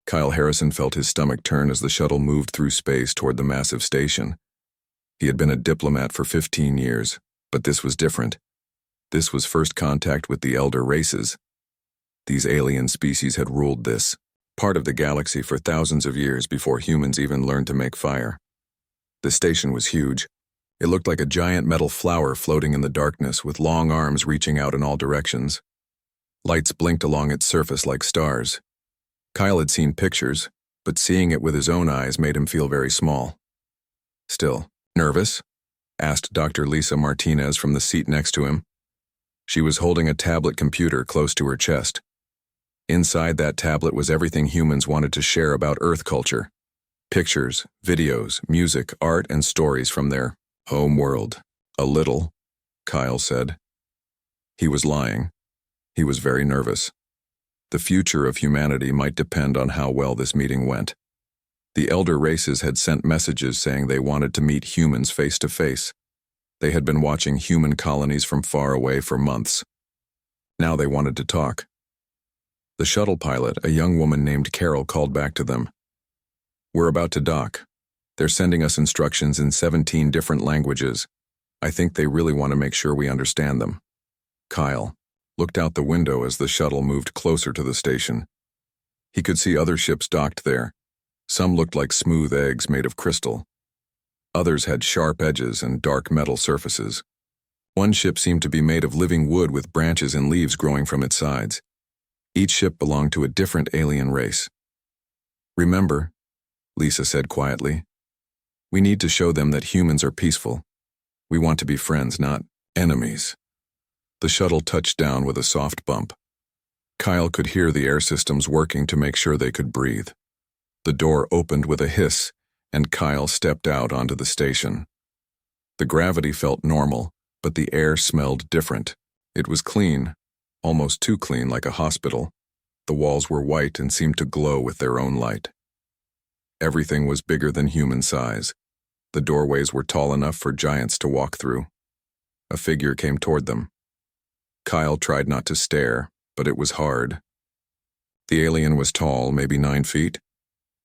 Kyle Harrison felt his stomach turn as the shuttle moved through space toward the massive station. He had been a diplomat for 15 years, but this was different. This was first contact with the elder races. These alien species had ruled this part of the galaxy for thousands of years before humans even learned to make fire. The station was huge. It looked like a giant metal flower floating in the darkness with long arms reaching out in all directions. Lights blinked along its surface like stars. Kyle had seen pictures, but seeing it with his own eyes made him feel very small. Still, nervous? Asked Dr. Lisa Martinez from the seat next to him. She was holding a tablet computer close to her chest. Inside that tablet was everything humans wanted to share about Earth culture. Pictures, videos, music, art, and stories from their home world. A little, Kyle said. He was lying. He was very nervous. The future of humanity might depend on how well this meeting went. The elder races had sent messages saying they wanted to meet humans face to face. They had been watching human colonies from far away for months. Now they wanted to talk. The shuttle pilot, a young woman named Carol, called back to them. "We're about to dock. They're sending us instructions in 17 different languages. I think they really want to make sure we understand them." Kyle looked out the window as the shuttle moved closer to the station. He could see other ships docked there. Some looked like smooth eggs made of crystal. Others had sharp edges and dark metal surfaces. One ship seemed to be made of living wood with branches and leaves growing from its sides. Each ship belonged to a different alien race. "Remember," Lisa said quietly, "we need to show them that humans are peaceful. We want to be friends, not enemies." The shuttle touched down with a soft bump. Kyle could hear the air systems working to make sure they could breathe. The door opened with a hiss, and Kyle stepped out onto the station. The gravity felt normal, but the air smelled different. It was clean, almost too clean, like a hospital. The walls were white and seemed to glow with their own light. Everything was bigger than human size. The doorways were tall enough for giants to walk through. A figure came toward them. Kyle tried not to stare, but it was hard. The alien was tall, maybe 9 feet,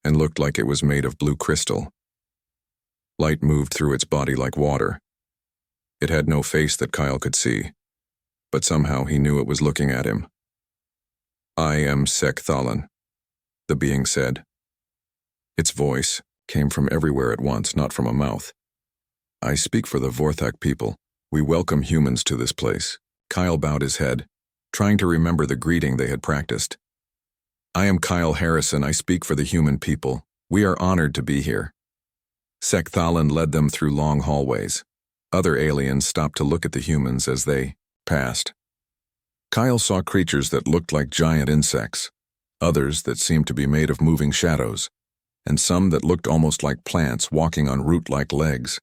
and looked like it was made of blue crystal. Light moved through its body like water. It had no face that Kyle could see, but somehow he knew it was looking at him. "I am Sek Thalan," the being said. Its voice came from everywhere at once, not from a mouth. "I speak for the Vorthak people. We welcome humans to this place." Kyle bowed his head, trying to remember the greeting they had practiced. "I am Kyle Harrison. I speak for the human people. We are honored to be here." Sek Thalan led them through long hallways. Other aliens stopped to look at the humans as they passed. Kyle saw creatures that looked like giant insects, others that seemed to be made of moving shadows, and some that looked almost like plants walking on root-like legs.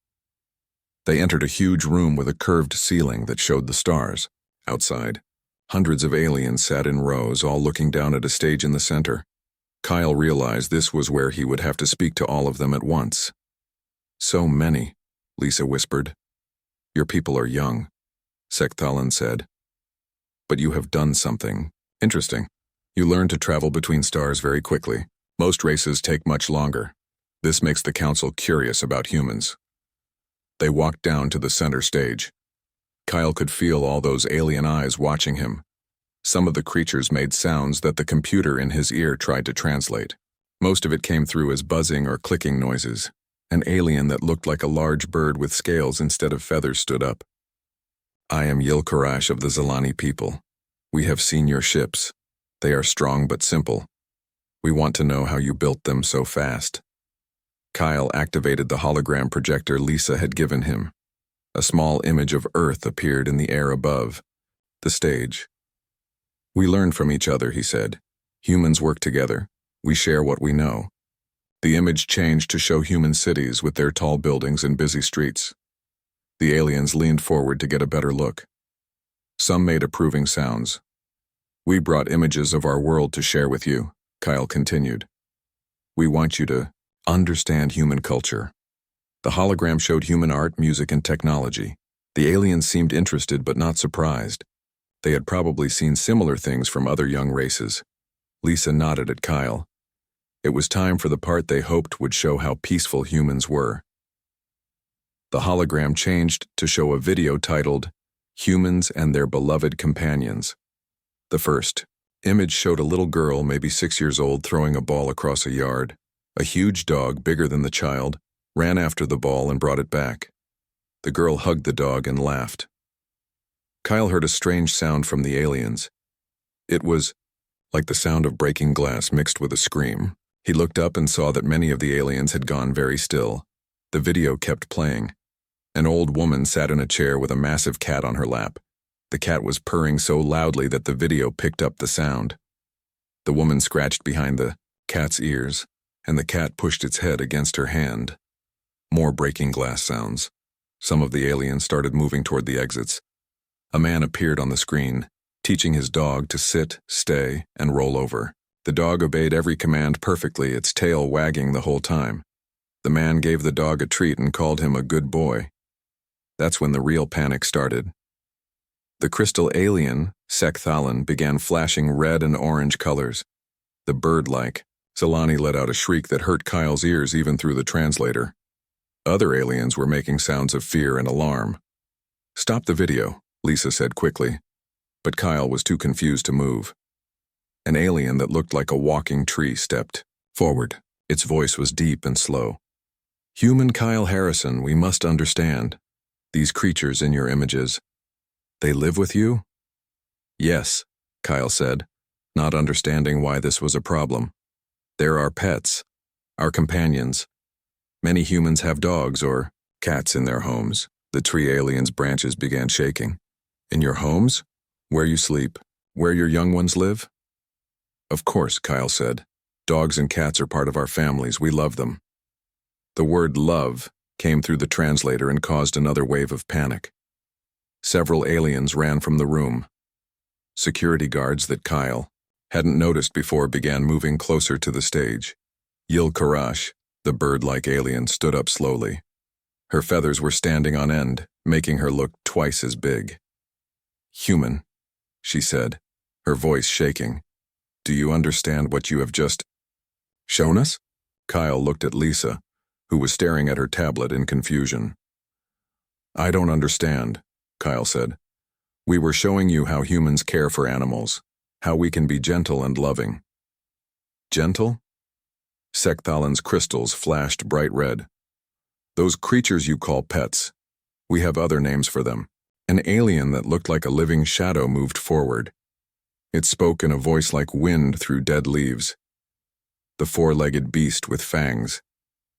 They entered a huge room with a curved ceiling that showed the stars. Outside, hundreds of aliens sat in rows, all looking down at a stage in the center. Kyle realized this was where he would have to speak to all of them at once. "So many," Lisa whispered. "Your people are young," Sek Thalan said. "But you have done something interesting. You learned to travel between stars very quickly. Most races take much longer. This makes the Council curious about humans." They walked down to the center stage. Kyle could feel all those alien eyes watching him. Some of the creatures made sounds that the computer in his ear tried to translate. Most of it came through as buzzing or clicking noises. An alien that looked like a large bird with scales instead of feathers stood up. "I am Yilkarash of the Zalani people. We have seen your ships. They are strong but simple. We want to know how you built them so fast." Kyle activated the hologram projector Lisa had given him. A small image of Earth appeared in the air above the stage. "We learn from each other," he said. "Humans work together. We share what we know." The image changed to show human cities with their tall buildings and busy streets. The aliens leaned forward to get a better look. Some made approving sounds. "We brought images of our world to share with you," Kyle continued. "We want you to understand human culture." The hologram showed human art, music, and technology. The aliens seemed interested but not surprised. They had probably seen similar things from other young races. Lisa nodded at Kyle. It was time for the part they hoped would show how peaceful humans were. The hologram changed to show a video titled, Humans and Their Beloved Companions. The first image showed a little girl, maybe 6 years old, throwing a ball across a yard. A huge dog, bigger than the child, ran after the ball and brought it back. The girl hugged the dog and laughed. Kyle heard a strange sound from the aliens. It was like the sound of breaking glass mixed with a scream. He looked up and saw that many of the aliens had gone very still. The video kept playing. An old woman sat in a chair with a massive cat on her lap. The cat was purring so loudly that the video picked up the sound. The woman scratched behind the cat's ears, and the cat pushed its head against her hand. More breaking glass sounds. Some of the aliens started moving toward the exits. A man appeared on the screen, teaching his dog to sit, stay, and roll over. The dog obeyed every command perfectly, its tail wagging the whole time. The man gave the dog a treat and called him a good boy. That's when the real panic started. The crystal alien, Sekthalan, began flashing red and orange colors. The bird-like, Zalani let out a shriek that hurt Kyle's ears even through the translator. Other aliens were making sounds of fear and alarm. "Stop the video," Lisa said quickly, but Kyle was too confused to move. An alien that looked like a walking tree stepped forward. Its voice was deep and slow. "Human Kyle Harrison, we must understand. These creatures in your images, they live with you?" "Yes," Kyle said, not understanding why this was a problem. "They're our pets, our companions. Many humans have dogs or cats in their homes." The tree alien's branches began shaking. "In your homes? Where you sleep? Where your young ones live?" "Of course," Kyle said. "Dogs and cats are part of our families. We love them." The word love came through the translator and caused another wave of panic. Several aliens ran from the room. Security guards that Kyle hadn't noticed before began moving closer to the stage. Yil Karash, the bird-like alien, stood up slowly. Her feathers were standing on end, making her look twice as big. "Human," she said, her voice shaking. "Do you understand what you have just shown us?" Kyle looked at Lisa, who was staring at her tablet in confusion. "I don't understand," Kyle said. "We were showing you how humans care for animals, how we can be gentle and loving." "Gentle?" Sekthalan's crystals flashed bright red. "Those creatures you call pets. We have other names for them." An alien that looked like a living shadow moved forward. It spoke in a voice like wind through dead leaves. "The four-legged beast with fangs.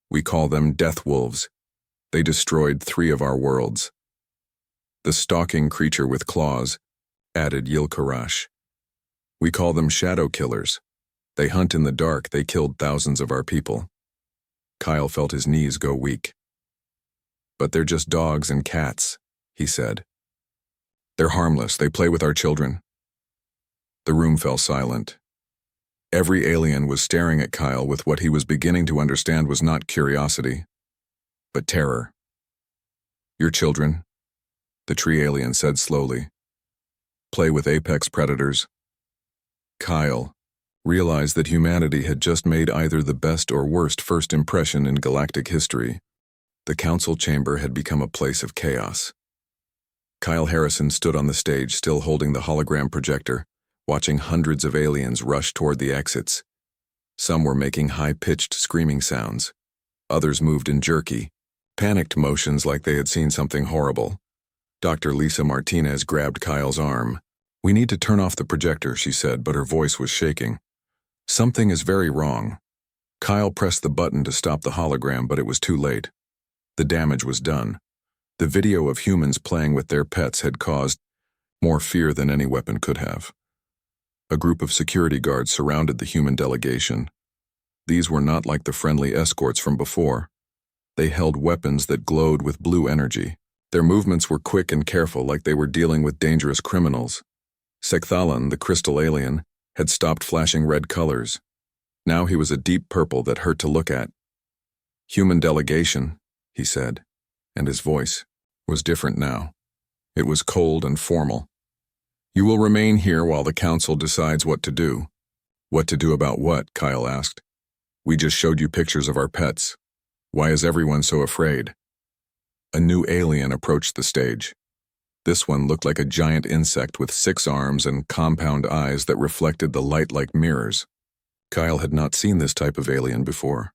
We call them death wolves. They destroyed 3 of our worlds." "The stalking creature with claws," added Yil Karash. "We call them shadow killers. They hunt in the dark. They killed thousands of our people." Kyle felt his knees go weak. "But they're just dogs and cats," he said. "They're harmless. They play with our children." The room fell silent. Every alien was staring at Kyle with what he was beginning to understand was not curiosity, but terror. "Your children," the tree alien said slowly, "play with apex predators." Kyle realized that humanity had just made either the best or worst first impression in galactic history. The council chamber had become a place of chaos. Kyle Harrison stood on the stage, still holding the hologram projector, watching hundreds of aliens rush toward the exits. Some were making high-pitched screaming sounds. Others moved in jerky, panicked motions like they had seen something horrible. Dr. Lisa Martinez grabbed Kyle's arm. "We need to turn off the projector," she said, but her voice was shaking. "Something is very wrong." Kyle pressed the button to stop the hologram, but it was too late. The damage was done. The video of humans playing with their pets had caused more fear than any weapon could have. A group of security guards surrounded the human delegation. These were not like the friendly escorts from before. They held weapons that glowed with blue energy. Their movements were quick and careful, like they were dealing with dangerous criminals. Sekthalan, the crystal alien, had stopped flashing red colors. Now he was a deep purple that hurt to look at. "Human delegation," he said, and his voice was different now. It was cold and formal. "You will remain here while the council decides what to do." "What to do about what?" Kyle asked. We just showed you pictures of our pets. Why is everyone so afraid? A new alien approached the stage. This one looked like a giant insect with 6 arms and compound eyes that reflected the light like mirrors. Kyle had not seen this type of alien before.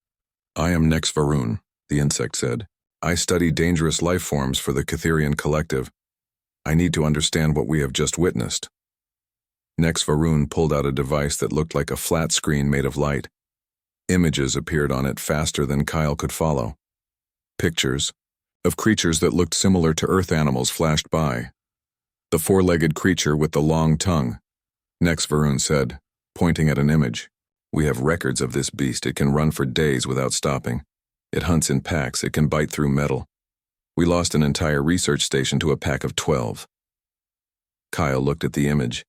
I am Nex Varun, the insect said. I study dangerous life forms for the Catherian Collective. I need to understand what we have just witnessed. Nex Varun pulled out a device that looked like a flat screen made of light. Images appeared on it faster than Kyle could follow. Pictures of creatures that looked similar to Earth animals flashed by. The 4-legged creature with the long tongue, Nex Varun said, pointing at an image. We have records of this beast. It can run for days without stopping. It hunts in packs. It can bite through metal. We lost an entire research station to a pack of 12. Kyle looked at the image.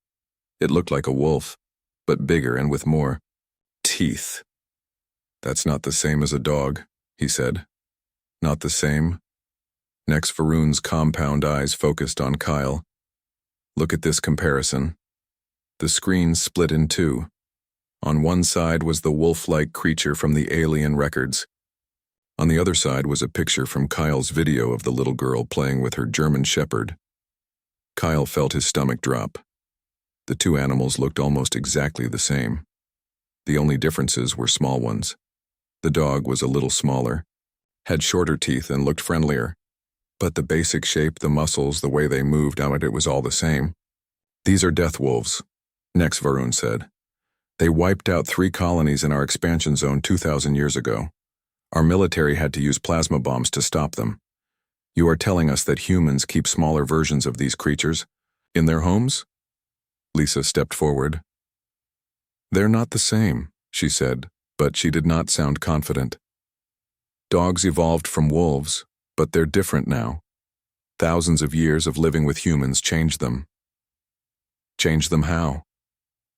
It looked like a wolf, but bigger and with more teeth. That's not the same as a dog, he said. Not the same? Nex Varun's compound eyes focused on Kyle. Look at this comparison. The screen split in two. On one side was the wolf-like creature from the alien records. On the other side was a picture from Kyle's video of the little girl playing with her German shepherd. Kyle felt his stomach drop. The two animals looked almost exactly the same. The only differences were small ones. The dog was a little smaller, had shorter teeth and looked friendlier. But the basic shape, the muscles, the way they moved out, it was all the same. These are death wolves, Nex Varun said. They wiped out 3 colonies in our expansion zone 2,000 years ago. Our military had to use plasma bombs to stop them. You are telling us that humans keep smaller versions of these creatures in their homes? Lisa stepped forward. They're not the same, she said, but she did not sound confident. Dogs evolved from wolves, but they're different now. Thousands of years of living with humans changed them. Changed them how?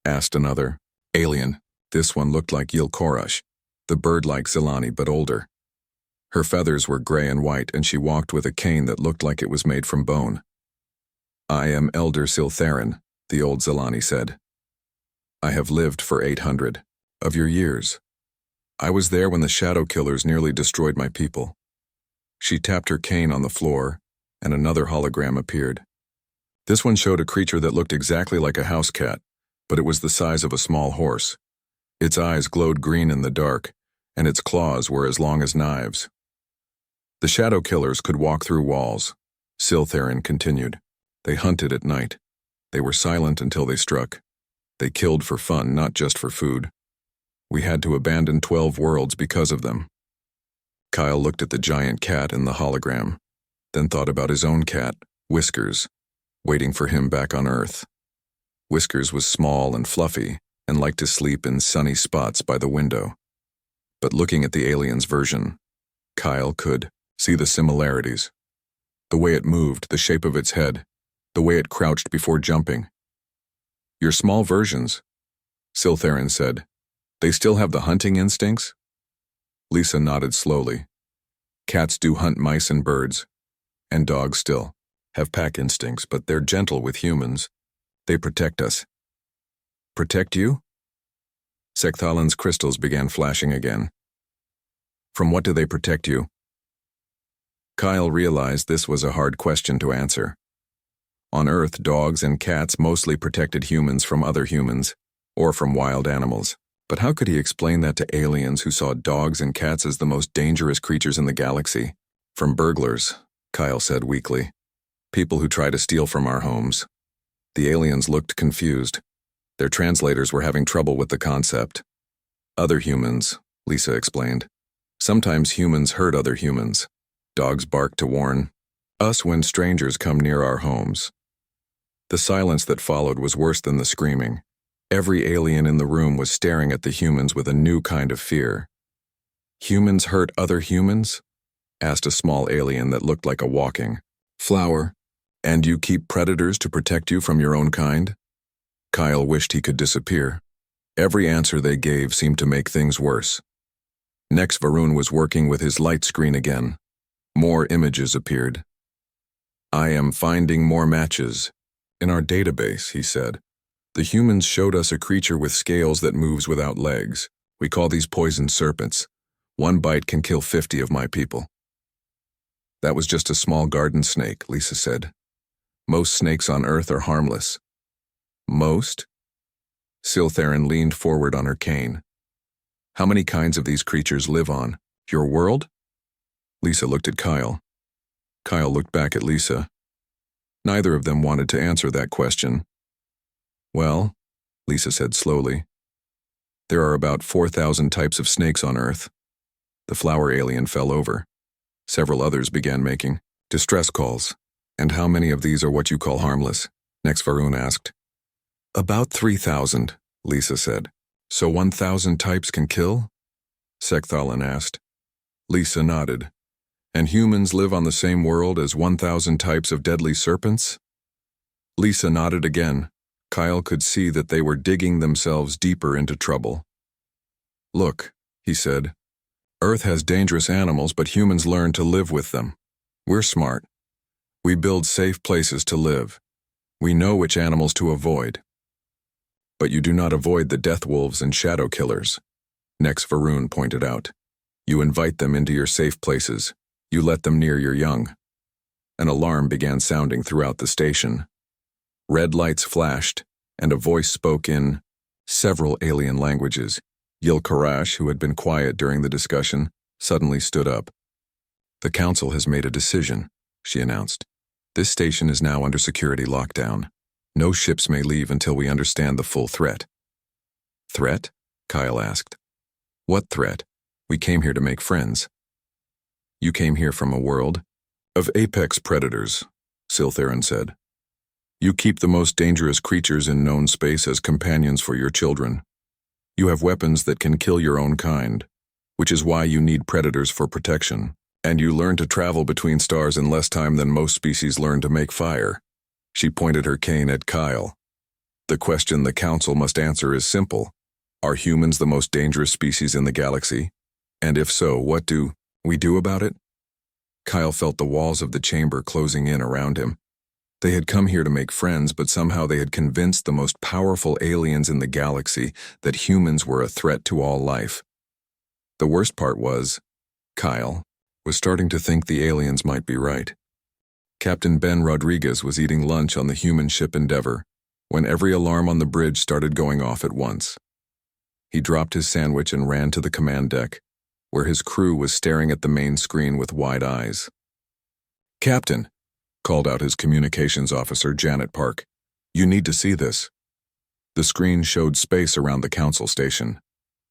Asked another. Alien. This one looked like Yilkorash, the bird-like Zilani but older. Her feathers were gray and white, and she walked with a cane that looked like it was made from bone. I am Elder Siltharin, the old Zilani said. I have lived for 800 of your years. I was there when the shadow killers nearly destroyed my people. She tapped her cane on the floor, and another hologram appeared. This one showed a creature that looked exactly like a house cat, but it was the size of a small horse. Its eyes glowed green in the dark, and its claws were as long as knives. The shadow killers could walk through walls. Siltharin continued. They hunted at night. They were silent until they struck. They killed for fun, not just for food. We had to abandon 12 worlds because of them. Kyle looked at the giant cat in the hologram, then thought about his own cat, Whiskers, waiting for him back on Earth. Whiskers was small and fluffy and liked to sleep in sunny spots by the window. But looking at the alien's version, Kyle could see the similarities. The way it moved, the shape of its head, the way it crouched before jumping. Your small versions, Siltharin said. They still have the hunting instincts? Lisa nodded slowly. Cats do hunt mice and birds, and dogs still have pack instincts, but they're gentle with humans. They protect us. Protect you? Sekthalan's crystals began flashing again. From what do they protect you? Kyle realized this was a hard question to answer. On Earth, dogs and cats mostly protected humans from other humans, or from wild animals. But how could he explain that to aliens who saw dogs and cats as the most dangerous creatures in the galaxy? From burglars, Kyle said weakly. People who try to steal from our homes. The aliens looked confused. Their translators were having trouble with the concept. Other humans, Lisa explained. Sometimes humans hurt other humans. Dogs bark to warn us when strangers come near our homes. The silence that followed was worse than the screaming. Every alien in the room was staring at the humans with a new kind of fear. Humans hurt other humans? Asked a small alien that looked like a walking flower. And you keep predators to protect you from your own kind? Kyle wished he could disappear. Every answer they gave seemed to make things worse. Nex Varun was working with his light screen again. More images appeared. I am finding more matches. In our database, he said. The humans showed us a creature with scales that moves without legs. We call these poisoned serpents. One bite can kill 50 of my people. That was just a small garden snake, Lisa said. Most snakes on Earth are harmless. Most? Siltherin leaned forward on her cane. How many kinds of these creatures live on your world? Lisa looked at Kyle. Kyle looked back at Lisa. Neither of them wanted to answer that question. Well, Lisa said slowly, there are about 4,000 types of snakes on Earth. The flower alien fell over. Several others began making distress calls. And how many of these are what you call harmless? Next Varun asked. About 3,000, Lisa said. So 1,000 types can kill? Sekthalan asked. Lisa nodded. And humans live on the same world as 1,000 types of deadly serpents? Lisa nodded again. Kyle could see that they were digging themselves deeper into trouble. Look, he said. Earth has dangerous animals, but humans learn to live with them. We're smart. We build safe places to live. We know which animals to avoid. But you do not avoid the death wolves and shadow killers. Next Varun pointed out. You invite them into your safe places. You let them near your young. An alarm began sounding throughout the station. Red lights flashed, and a voice spoke in several alien languages. Yilkarash, who had been quiet during the discussion, suddenly stood up. The council has made a decision, she announced. This station is now under security lockdown. No ships may leave until we understand the full threat. Threat? Kyle asked. What threat? We came here to make friends. You came here from a world of apex predators, Siltherin said. You keep the most dangerous creatures in known space as companions for your children. You have weapons that can kill your own kind, which is why you need predators for protection. And you learn to travel between stars in less time than most species learn to make fire. She pointed her cane at Kyle. The question the council must answer is simple. Are humans the most dangerous species in the galaxy? And if so, what do we do about it? Kyle felt the walls of the chamber closing in around him. They had come here to make friends, but somehow they had convinced the most powerful aliens in the galaxy that humans were a threat to all life. The worst part was, Kyle was starting to think the aliens might be right. Captain Ben Rodriguez was eating lunch on the human ship Endeavor when every alarm on the bridge started going off at once. He dropped his sandwich and ran to the command deck, where his crew was staring at the main screen with wide eyes. Captain, called out his communications officer, Janet Park. You need to see this. The screen showed space around the council station,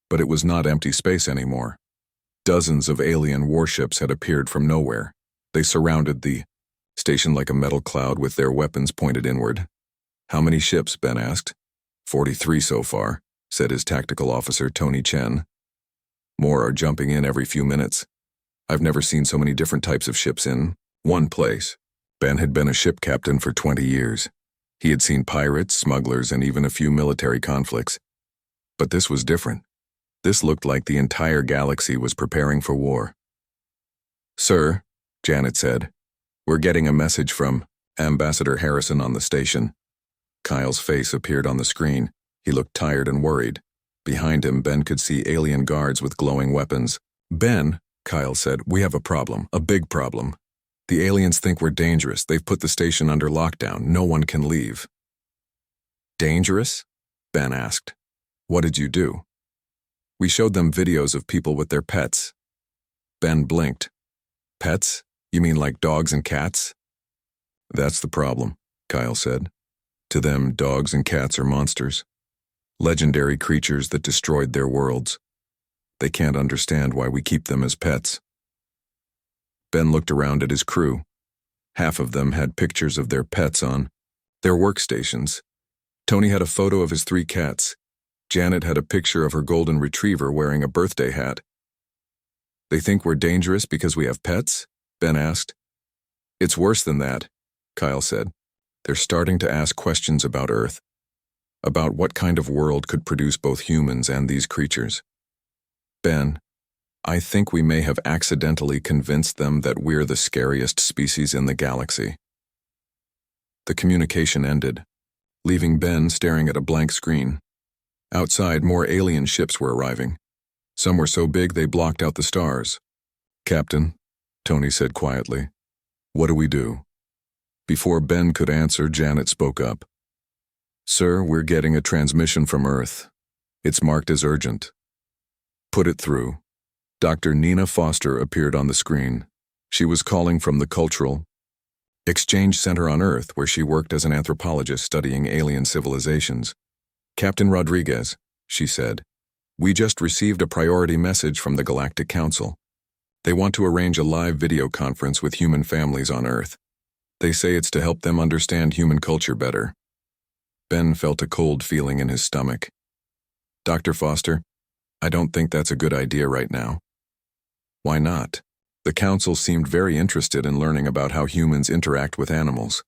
but it was not empty space anymore. Dozens of alien warships had appeared from nowhere. They surrounded the station like a metal cloud with their weapons pointed inward. How many ships? Ben asked. 43 so far, said his tactical officer, Tony Chen. More are jumping in every few minutes. I've never seen so many different types of ships in one place. Ben had been a ship captain for 20 years. He had seen pirates, smugglers, and even a few military conflicts. But this was different. This looked like the entire galaxy was preparing for war. Sir, Janet said, we're getting a message from Ambassador Harrison on the station. Kyle's face appeared on the screen. He looked tired and worried. Behind him, Ben could see alien guards with glowing weapons. Ben, Kyle said, we have a problem, a big problem. The aliens think we're dangerous. They've put the station under lockdown. No one can leave. Dangerous? Ben asked. What did you do? We showed them videos of people with their pets. Ben blinked. Pets? You mean like dogs and cats? That's the problem, Kyle said. To them, dogs and cats are monsters. Legendary creatures that destroyed their worlds. They can't understand why we keep them as pets. Ben looked around at his crew. Half of them had pictures of their pets on their workstations. Tony had a photo of his 3 cats. Janet had a picture of her golden retriever wearing a birthday hat. They think we're dangerous because we have pets? Ben asked. It's worse than that, Kyle said. They're starting to ask questions about Earth, about what kind of world could produce both humans and these creatures. Ben, I think we may have accidentally convinced them that we're the scariest species in the galaxy. The communication ended, leaving Ben staring at a blank screen. Outside, more alien ships were arriving. Some were so big they blocked out the stars. "Captain," Tony said quietly, "what do we do?" Before Ben could answer, Janet spoke up. "Sir, we're getting a transmission from Earth. It's marked as urgent." "Put it through." Dr. Nina Foster appeared on the screen. She was calling from the Cultural Exchange Center on Earth, where she worked as an anthropologist studying alien civilizations. "Captain Rodriguez," she said, "we just received a priority message from the Galactic Council. They want to arrange a live video conference with human families on Earth. They say it's to help them understand human culture better." Ben felt a cold feeling in his stomach. "Dr. Foster, I don't think that's a good idea right now." "Why not?" The council seemed very interested in learning about how humans interact with animals.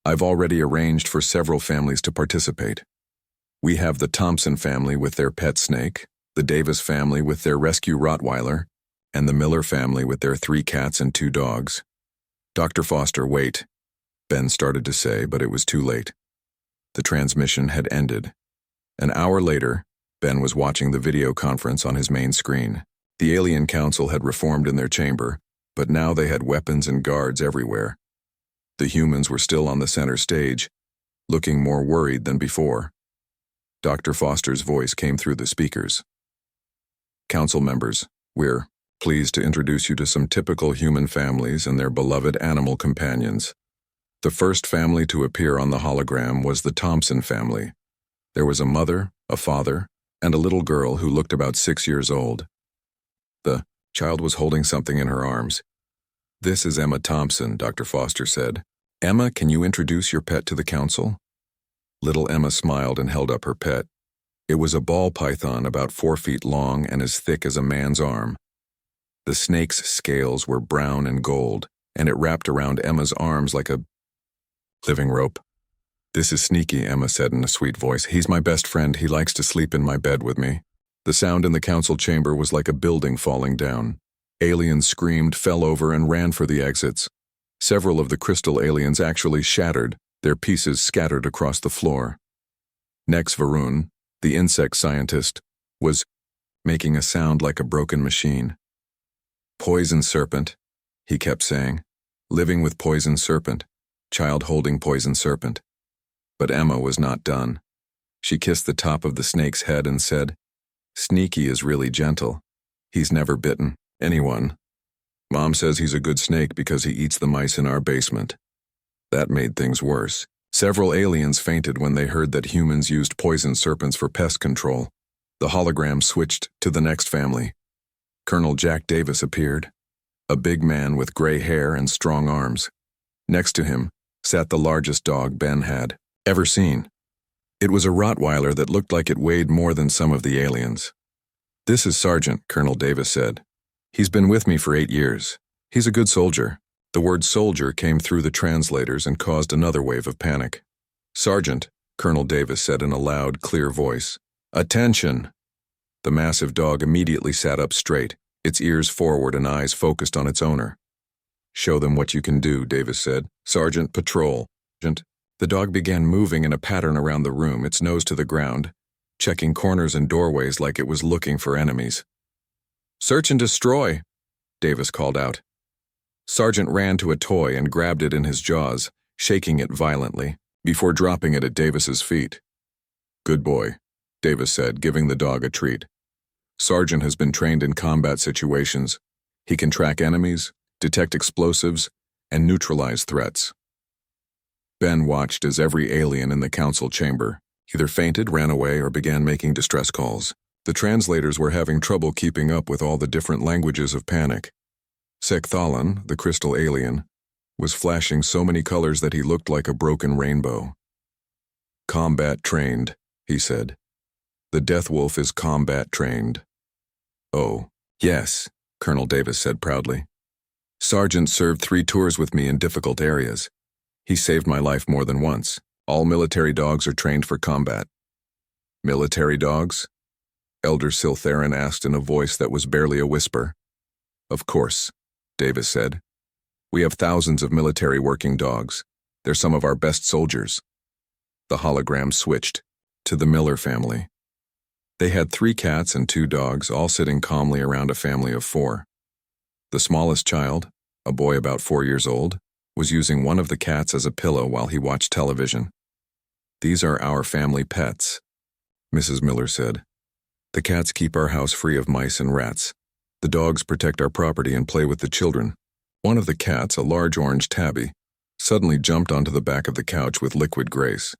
"I've already arranged for several families to participate. We have the Thompson family with their pet snake, the Davis family with their rescue Rottweiler, and the Miller family with their 3 cats and 2 dogs. "Dr. Foster, wait," Ben started to say, but it was too late. The transmission had ended. An hour later, Ben was watching the video conference on his main screen. The Alien Council had reformed in their chamber, but now they had weapons and guards everywhere. The humans were still on the center stage, looking more worried than before. Dr. Foster's voice came through the speakers. "Council members, we're pleased to introduce you to some typical human families and their beloved animal companions. The first family to appear on the hologram was the Thompson family. There was a mother, a father, and a little girl who looked about 6 years old. The child was holding something in her arms. "This is Emma Thompson," Dr. Foster said. "Emma, can you introduce your pet to the council?" Little Emma smiled and held up her pet. It was a ball python about 4 feet long and as thick as a man's arm. The snake's scales were brown and gold, and it wrapped around Emma's arms like a living rope. "This is Sneaky," Emma said in a sweet voice. "He's my best friend. He likes to sleep in my bed with me." The sound in the council chamber was like a building falling down. Aliens screamed, fell over, and ran for the exits. Several of the crystal aliens actually shattered, their pieces scattered across the floor. Next, Varun, the insect scientist, was making a sound like a broken machine. "Poison serpent," he kept saying. "Living with poison serpent. Child holding poison serpent." But Emma was not done. She kissed the top of the snake's head and said, "Sneaky is really gentle. He's never bitten anyone. Mom says he's a good snake because he eats the mice in our basement." That made things worse. Several aliens fainted when they heard that humans used poison serpents for pest control. The hologram switched to the next family. Colonel Jack Davis appeared, a big man with gray hair and strong arms. Next to him sat the largest dog Ben had ever seen. It was a Rottweiler that looked like it weighed more than some of the aliens. "This is Sergeant," Colonel Davis said. "He's been with me for 8 years. He's a good soldier." The word soldier came through the translators and caused another wave of panic. "Sergeant," Colonel Davis said in a loud, clear voice. "Attention!" The massive dog immediately sat up straight, its ears forward and eyes focused on its owner. "Show them what you can do," Davis said. "Sergeant, patrol." The dog began moving in a pattern around the room, its nose to the ground, checking corners and doorways like it was looking for enemies. "Search and destroy," Davis called out. Sergeant ran to a toy and grabbed it in his jaws, shaking it violently, before dropping it at Davis's feet. "Good boy," Davis said, giving the dog a treat. "Sergeant has been trained in combat situations. He can track enemies, detect explosives, and neutralize threats." Ben watched as every alien in the council chamber either fainted, ran away, or began making distress calls. The translators were having trouble keeping up with all the different languages of panic. Sekthalan, the crystal alien, was flashing so many colors that he looked like a broken rainbow. "Combat trained," he said. "The Death Wolf is combat trained." "Oh, yes," Colonel Davis said proudly. "Sergeant served 3 tours with me in difficult areas. He saved my life more than once. All military dogs are trained for combat." "Military dogs?" Elder Siltherin asked in a voice that was barely a whisper. "Of course," Davis said. "We have thousands of military working dogs. They're some of our best soldiers." The hologram switched to the Miller family. They had 3 cats and 2 dogs, all sitting calmly around a family of 4. The smallest child, a boy about 4 years old, was using one of the cats as a pillow while he watched television. "These are our family pets," Mrs. Miller said. "The cats keep our house free of mice and rats. The dogs protect our property and play with the children." One of the cats, a large orange tabby, suddenly jumped onto the back of the couch with liquid grace.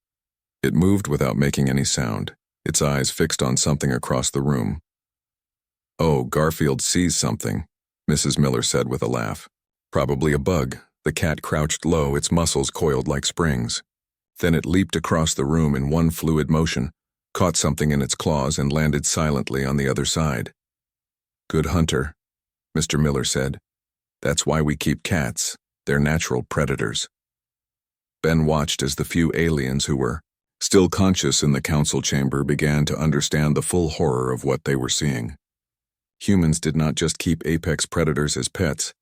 It moved without making any sound, its eyes fixed on something across the room. "Oh, Garfield sees something," Mrs. Miller said with a laugh. "Probably a bug." The cat crouched low, its muscles coiled like springs. Then it leaped across the room in one fluid motion, caught something in its claws, and landed silently on the other side. "Good hunter," Mr. Miller said. "That's why we keep cats. They're natural predators." Ben watched as the few aliens who were still conscious in the council chamber began to understand the full horror of what they were seeing. Humans did not just keep apex predators as pets,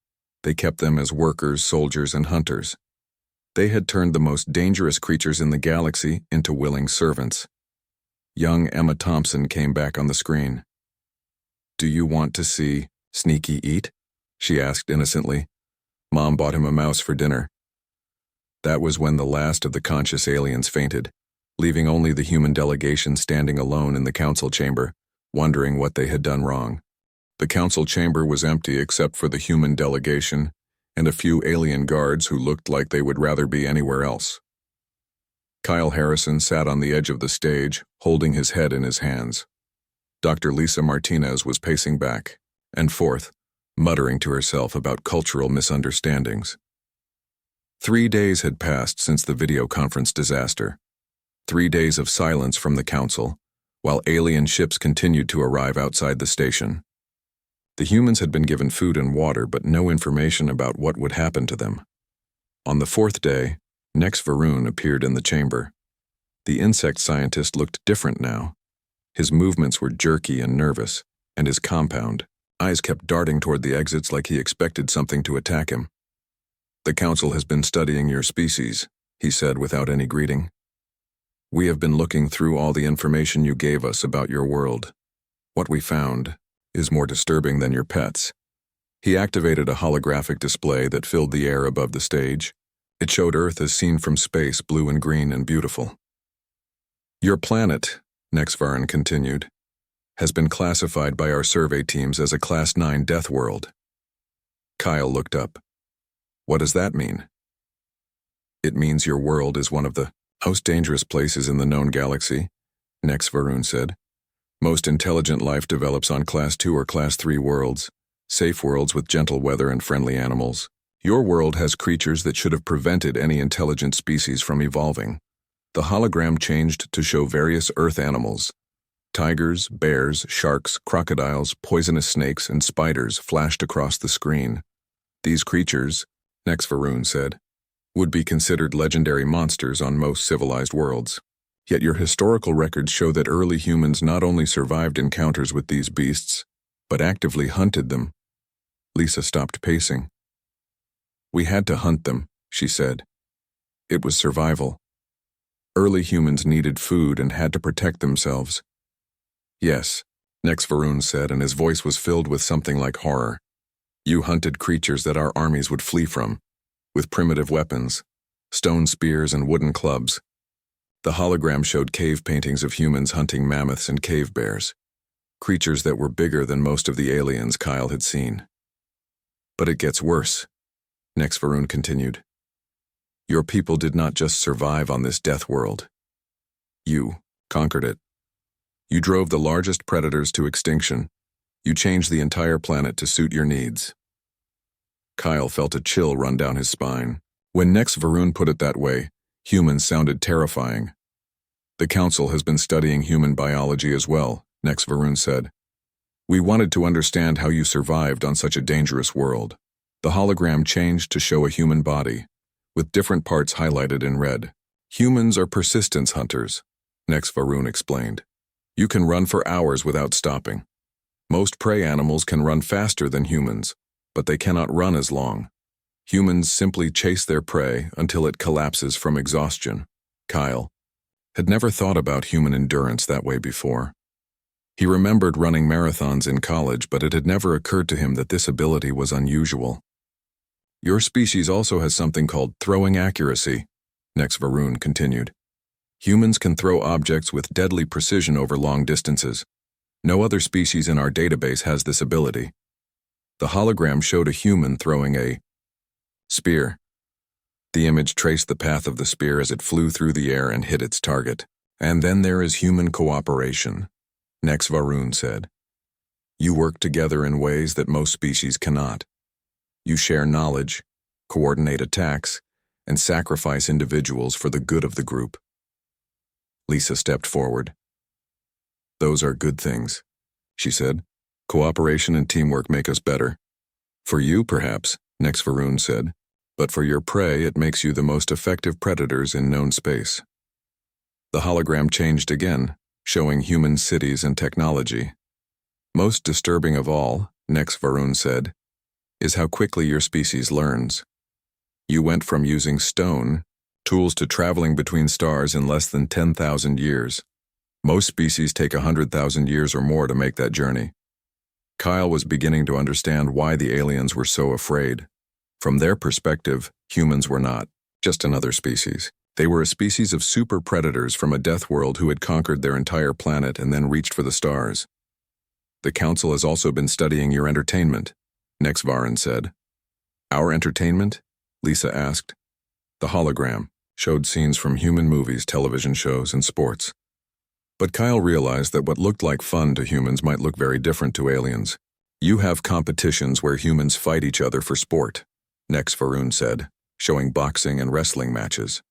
they kept them as workers, soldiers, and hunters. They had turned the most dangerous creatures in the galaxy into willing servants. Young Emma Thompson came back on the screen. "Do you want to see Sneaky eat?" she asked innocently. "Mom bought him a mouse for dinner." That was when the last of the conscious aliens fainted, leaving only the human delegation standing alone in the council chamber, wondering what they had done wrong. The council chamber was empty except for the human delegation and a few alien guards who looked like they would rather be anywhere else. Kyle Harrison sat on the edge of the stage, holding his head in his hands. Dr. Lisa Martinez was pacing back and forth, muttering to herself about cultural misunderstandings. 3 days had passed since the video conference disaster. 3 days of silence from the council, while alien ships continued to arrive outside the station. The humans had been given food and water, but no information about what would happen to them. On the 4th day, Nex Varun appeared in the chamber. The insect scientist looked different now. His movements were jerky and nervous, and his compound eyes kept darting toward the exits like he expected something to attack him. "The council has been studying your species," he said without any greeting. "We have been looking through all the information you gave us about your world. What we found is more disturbing than your pets." He activated a holographic display that filled the air above the stage. It showed Earth as seen from space, blue and green and beautiful. "Your planet," Nexvaran continued, "has been classified by our survey teams as a Class 9 death world." Kyle looked up. "What does that mean?" "It means your world is one of the most dangerous places in the known galaxy," Nex Varun said. "Most intelligent life develops on Class 2 or Class 3 worlds, safe worlds with gentle weather and friendly animals. Your world has creatures that should have prevented any intelligent species from evolving." The hologram changed to show various Earth animals. Tigers, bears, sharks, crocodiles, poisonous snakes, and spiders flashed across the screen. "These creatures," Nex Varun said, "would be considered legendary monsters on most civilized worlds. Yet your historical records show that early humans not only survived encounters with these beasts, but actively hunted them." Lisa stopped pacing. "We had to hunt them," she said. "It was survival. Early humans needed food and had to protect themselves." "Yes," Nex Varun said, and his voice was filled with something like horror. "You hunted creatures that our armies would flee from, with primitive weapons, stone spears and wooden clubs." The hologram showed cave paintings of humans hunting mammoths and cave bears, creatures that were bigger than most of the aliens Kyle had seen. "But it gets worse," Nex Varun continued. "Your people did not just survive on this death world. You conquered it. You drove the largest predators to extinction. You changed the entire planet to suit your needs." Kyle felt a chill run down his spine. When Nex Varun put it that way, humans sounded terrifying. "The council has been studying human biology as well," Nex Varun said. "We wanted to understand how you survived on such a dangerous world." The hologram changed to show a human body, with different parts highlighted in red. "Humans are persistence hunters," Nex Varun explained. "You can run for hours without stopping. Most prey animals can run faster than humans, but they cannot run as long. Humans simply chase their prey until it collapses from exhaustion." Kyle had never thought about human endurance that way before. He remembered running marathons in college, but it had never occurred to him that this ability was unusual. Your species also has something called throwing accuracy, Nex Varun continued. Humans can throw objects with deadly precision over long distances. No other species in our database has this ability. The hologram showed a human throwing a spear. The image traced the path of the spear as it flew through the air and hit its target. And then there is human cooperation, Nex Varun said. You work together in ways that most species cannot. You share knowledge, coordinate attacks, and sacrifice individuals for the good of the group. Lisa stepped forward. Those are good things, she said. Cooperation and teamwork make us better. For you, perhaps, Nex Varun said, but for your prey it makes you the most effective predators in known space. The hologram changed again, showing human cities and technology. Most disturbing of all, Nex Varun said, is how quickly your species learns. You went from using stone tools to traveling between stars in less than 10,000 years. Most species take 100,000 years or more to make that journey. Kyle was beginning to understand why the aliens were so afraid. From their perspective, humans were not just another species. They were a species of super predators from a death world who had conquered their entire planet and then reached for the stars. The Council has also been studying your entertainment, Nex Varun said. Our entertainment? Lisa asked. The hologram showed scenes from human movies, television shows, and sports. But Kyle realized that what looked like fun to humans might look very different to aliens. You have competitions where humans fight each other for sport, Nex Varun said, showing boxing and wrestling matches.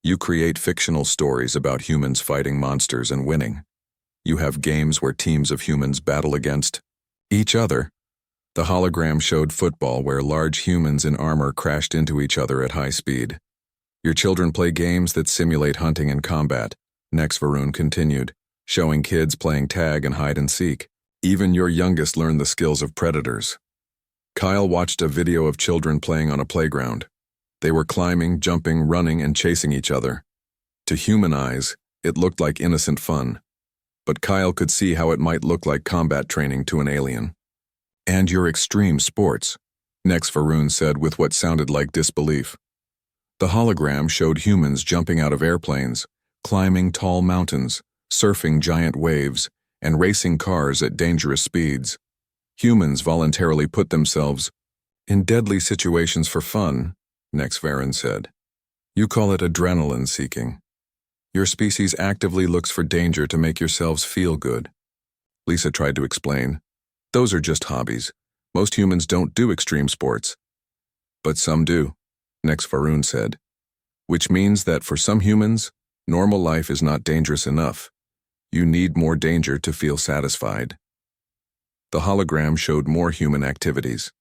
You create fictional stories about humans fighting monsters and winning. You have games where teams of humans battle against each other. The hologram showed football where large humans in armor crashed into each other at high speed. Your children play games that simulate hunting and combat, Nex Varun continued, showing kids playing tag and hide and seek. Even your youngest learned the skills of predators. Kyle watched a video of children playing on a playground. They were climbing, jumping, running, and chasing each other. To human eyes, it looked like innocent fun. But Kyle could see how it might look like combat training to an alien. And your extreme sports, Nex Varun said with what sounded like disbelief. The hologram showed humans jumping out of airplanes, climbing tall mountains, surfing giant waves, and racing cars at dangerous speeds. Humans voluntarily put themselves in deadly situations for fun, Nex Varun said. You call it adrenaline seeking. Your species actively looks for danger to make yourselves feel good. Lisa tried to explain. Those are just hobbies. Most humans don't do extreme sports. But some do, Nex Varun said. Which means that for some humans, normal life is not dangerous enough. You need more danger to feel satisfied. The hologram showed more human activities.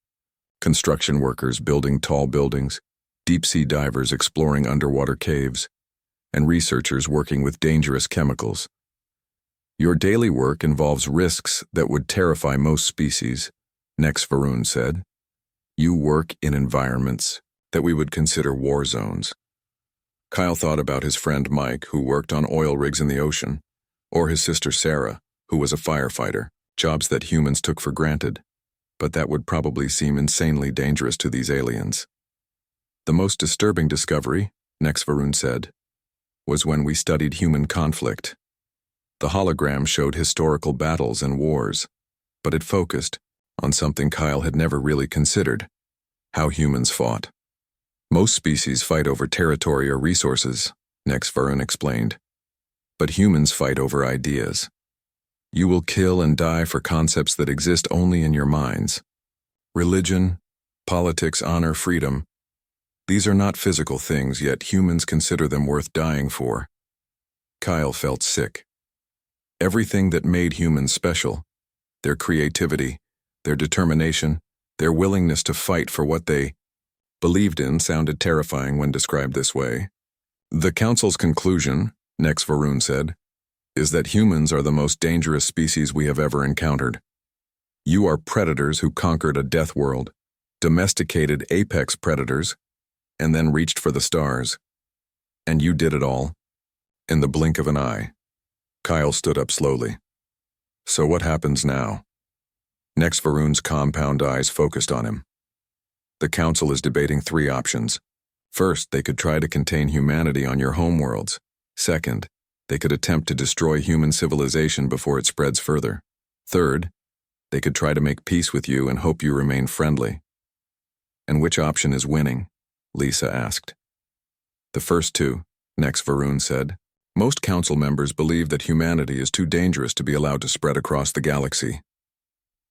Construction workers building tall buildings, deep-sea divers exploring underwater caves, and researchers working with dangerous chemicals. Your daily work involves risks that would terrify most species, Nex Varun said. You work in environments that we would consider war zones. Kyle thought about his friend Mike, who worked on oil rigs in the ocean, or his sister Sarah, who was a firefighter, jobs that humans took for granted. But that would probably seem insanely dangerous to these aliens. The most disturbing discovery, Nex Varun said, was when we studied human conflict. The hologram showed historical battles and wars, but it focused on something Kyle had never really considered: how humans fought. Most species fight over territory or resources, Nex Varun explained. But humans fight over ideas. You will kill and die for concepts that exist only in your minds. Religion, politics, honor, freedom. These are not physical things, yet humans consider them worth dying for. Kyle felt sick. Everything that made humans special, their creativity, their determination, their willingness to fight for what they believed in, sounded terrifying when described this way. The Council's conclusion, Nex Varun said, is that humans are the most dangerous species we have ever encountered. You are predators who conquered a death world, domesticated apex predators, and then reached for the stars. And you did it all in the blink of an eye. Kyle stood up slowly. So what happens now? Next, Varun's compound eyes focused on him. The council is debating three options. First, they could try to contain humanity on your homeworlds. Second, they could attempt to destroy human civilization before it spreads further. Third, they could try to make peace with you and hope you remain friendly. And which option is winning? Lisa asked. The first two, next Varun said. Most council members believe that humanity is too dangerous to be allowed to spread across the galaxy.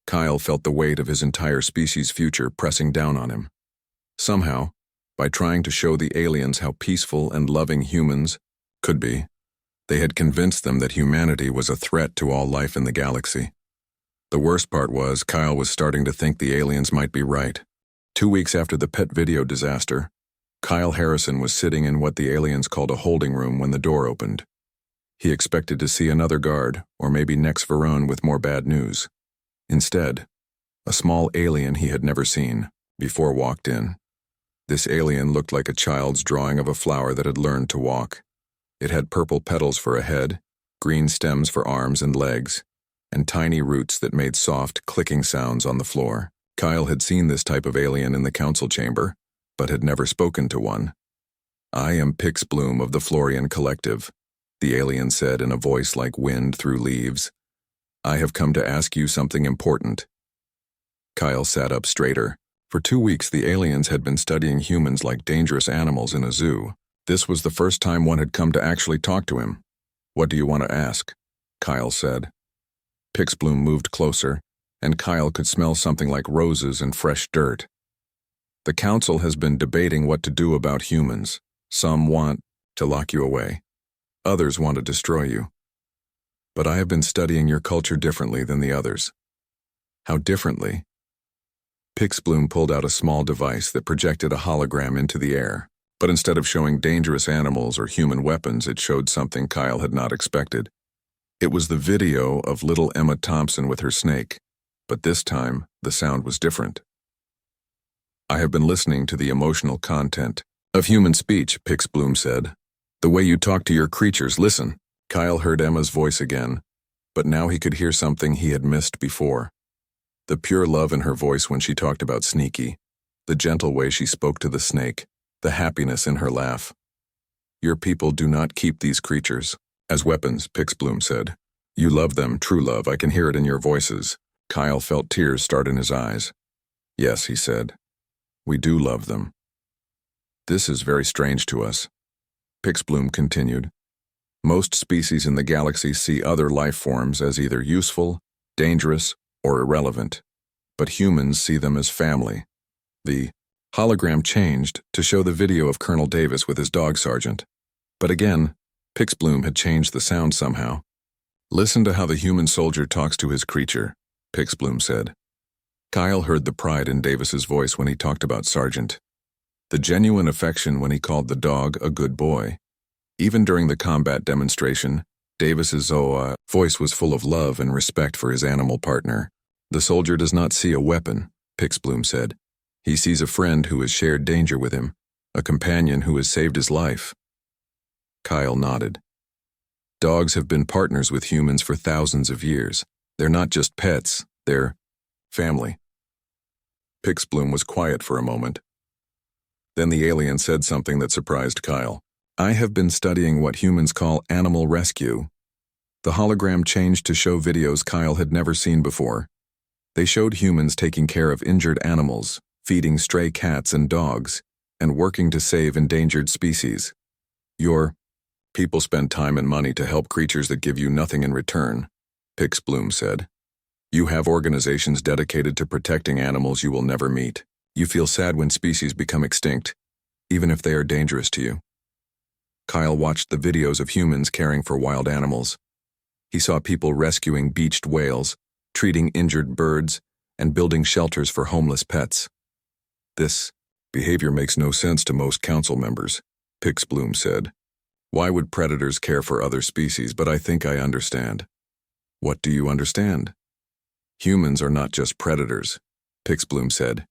Kyle felt the weight of his entire species' future pressing down on him. Somehow, by trying to show the aliens how peaceful and loving humans could be, they had convinced them that humanity was a threat to all life in the galaxy. The worst part was, Kyle was starting to think the aliens might be right. 2 weeks after the pet video disaster, Kyle Harrison was sitting in what the aliens called a holding room when the door opened. He expected to see another guard, or maybe next Varun with more bad news. Instead, a small alien he had never seen before walked in. This alien looked like a child's drawing of a flower that had learned to walk. It had purple petals for a head, green stems for arms and legs, and tiny roots that made soft, clicking sounds on the floor. Kyle had seen this type of alien in the council chamber, but had never spoken to one. "I am Pix Bloom of the Florian Collective," the alien said in a voice like wind through leaves. "I have come to ask you something important." Kyle sat up straighter. For 2 weeks, the aliens had been studying humans like dangerous animals in a zoo. This was the first time one had come to actually talk to him. "What do you want to ask?" Kyle said. Pix Bloom moved closer, and Kyle could smell something like roses and fresh dirt. "The council has been debating what to do about humans. Some want to lock you away. Others want to destroy you. But I have been studying your culture differently than the others." "How differently?" Pix Bloom pulled out a small device that projected a hologram into the air, but instead of showing dangerous animals or human weapons, it showed something Kyle had not expected. It was the video of little Emma Thompson with her snake, but this time the sound was different. "I have been listening to the emotional content of human speech," Pix Bloom said. "The way you talk to your creatures, listen." Kyle heard Emma's voice again, but now he could hear something he had missed before. The pure love in her voice when she talked about Sneaky, the gentle way she spoke to the snake, the happiness in her laugh. "Your people do not keep these creatures as weapons," Pix Bloom said. "You love them, true love, I can hear it in your voices." Kyle felt tears start in his eyes. "Yes," he said. "We do love them. This is very strange to us." Pix Bloom continued. "Most species in the galaxy see other life forms as either useful, dangerous, or irrelevant, but humans see them as family." The hologram changed to show the video of Colonel Davis with his dog sergeant. But again, Pix Bloom had changed the sound somehow. "Listen to how the human soldier talks to his creature," Pix Bloom said. Kyle heard the pride in Davis's voice when he talked about Sergeant. The genuine affection when he called the dog a good boy. Even during the combat demonstration, Davis's voice was full of love and respect for his animal partner. "The soldier does not see a weapon," Pix Bloom said. "He sees a friend who has shared danger with him, a companion who has saved his life." Kyle nodded. "Dogs have been partners with humans for thousands of years. They're not just pets, they're family." Pix Bloom was quiet for a moment. Then the alien said something that surprised Kyle. "I have been studying what humans call animal rescue." The hologram changed to show videos Kyle had never seen before. They showed humans taking care of injured animals, feeding stray cats and dogs, and working to save endangered species. "Your people spend time and money to help creatures that give you nothing in return," Pix Bloom said. "You have organizations dedicated to protecting animals you will never meet. You feel sad when species become extinct, even if they are dangerous to you." Kyle watched the videos of humans caring for wild animals. He saw people rescuing beached whales, treating injured birds, and building shelters for homeless pets. "This behavior makes no sense to most council members," Pix Bloom said. "Why would predators care for other species? But I think I understand." "What do you understand?" "Humans are not just predators," Pix Bloom said.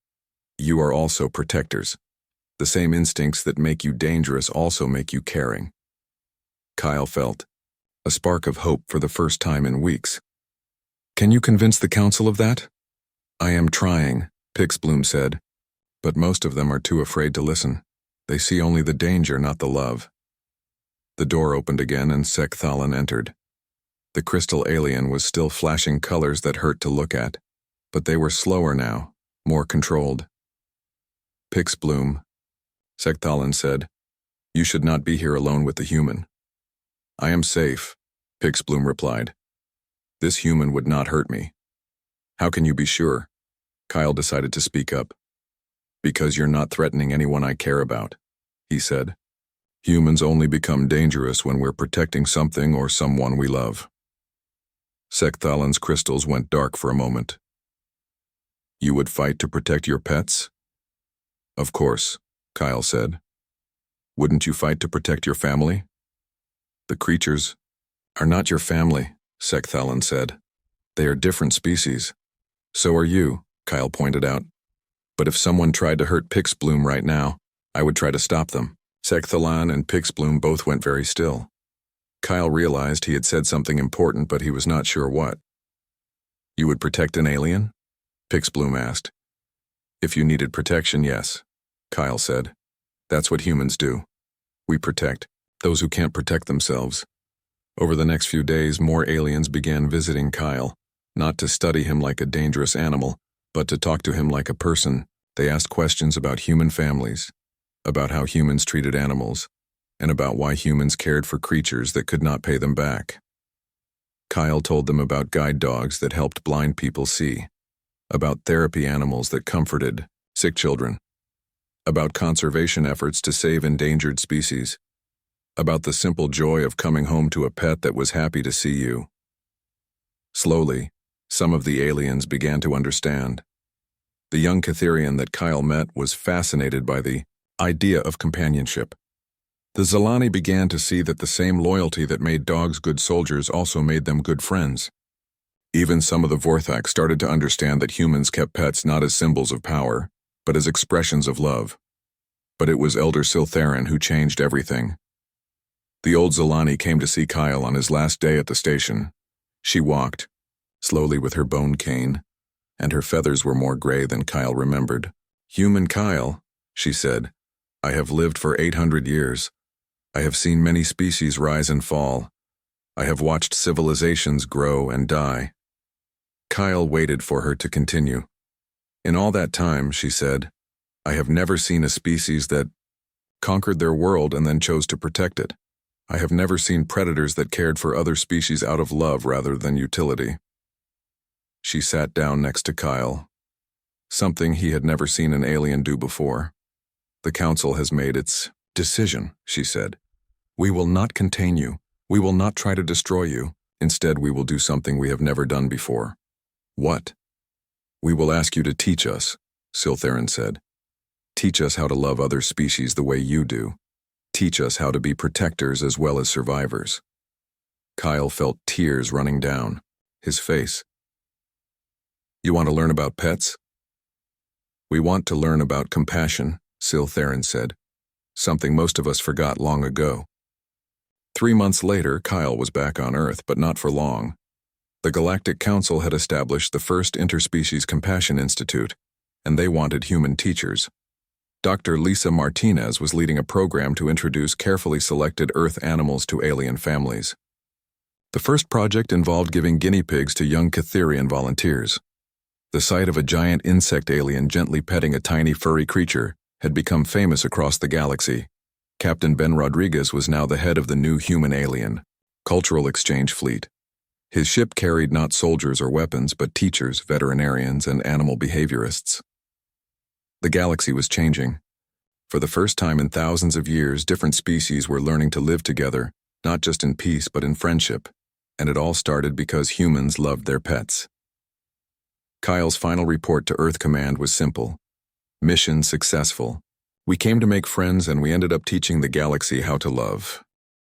"You are also protectors. The same instincts that make you dangerous also make you caring." Kyle felt a spark of hope for the first time in weeks. Can you convince the council of that? I am trying, Pixbloom said, but most of them are too afraid to listen. They see only the danger, not the love. The door opened again and Sekthalan entered. The crystal alien was still flashing colors that hurt to look at, but they were slower now, more controlled. Pixbloom, Sekthalan said, you should not be here alone with the human. I am safe, Pixbloom replied. This human would not hurt me. How can you be sure? Kyle decided to speak up. Because you're not threatening anyone I care about, he said. Humans only become dangerous when we're protecting something or someone we love. Sekthalan's crystals went dark for a moment. You would fight to protect your pets? Of course, Kyle said. Wouldn't you fight to protect your family? The creatures are not your family, Sekthalan said. They are different species. So are you, Kyle pointed out. But if someone tried to hurt Pixbloom right now, I would try to stop them. Sekthalan and Pixbloom both went very still. Kyle realized he had said something important, but he was not sure what. You would protect an alien? Pixbloom asked. If you needed protection, yes, Kyle said. That's what humans do. We protect those who can't protect themselves. Over the next few days, more aliens began visiting Kyle, not to study him like a dangerous animal, but to talk to him like a person. They asked questions about human families, about how humans treated animals, and about why humans cared for creatures that could not pay them back. Kyle told them about guide dogs that helped blind people see, about therapy animals that comforted sick children, about conservation efforts to save endangered species, about the simple joy of coming home to a pet that was happy to see you. Slowly, some of the aliens began to understand. The young Catherian that Kyle met was fascinated by the idea of companionship. The Zalani began to see that the same loyalty that made dogs good soldiers also made them good friends. Even some of the Vorthak started to understand that humans kept pets not as symbols of power, but as expressions of love. But it was Elder Siltharin who changed everything. The old Zalani came to see Kyle on his last day at the station. She walked, slowly with her bone cane, and her feathers were more gray than Kyle remembered. Human Kyle, she said, I have lived for 800 years. I have seen many species rise and fall. I have watched civilizations grow and die. Kyle waited for her to continue. In all that time, she said, I have never seen a species that conquered their world and then chose to protect it. I have never seen predators that cared for other species out of love rather than utility. She sat down next to Kyle, something he had never seen an alien do before. The council has made its decision, she said. We will not contain you. We will not try to destroy you. Instead, we will do something we have never done before. What? We will ask you to teach us, Siltharin said. Teach us how to love other species the way you do. Teach us how to be protectors as well as survivors. Kyle felt tears running down his face. You want to learn about pets? We want to learn about compassion, Siltharin said, something most of us forgot long ago. 3 months later, Kyle was back on Earth, but not for long. The Galactic Council had established the first Interspecies Compassion Institute, and they wanted human teachers. Dr. Lisa Martinez was leading a program to introduce carefully selected Earth animals to alien families. The first project involved giving guinea pigs to young Catherian volunteers. The sight of a giant insect alien gently petting a tiny furry creature had become famous across the galaxy. Captain Ben Rodriguez was now the head of the new human alien cultural exchange fleet. His ship carried not soldiers or weapons, but teachers, veterinarians, and animal behaviorists. The galaxy was changing. For the first time in thousands of years, different species were learning to live together, not just in peace but in friendship, and it all started because humans loved their pets. Kyle's final report to Earth Command was simple. Mission successful. We came to make friends and we ended up teaching the galaxy how to love.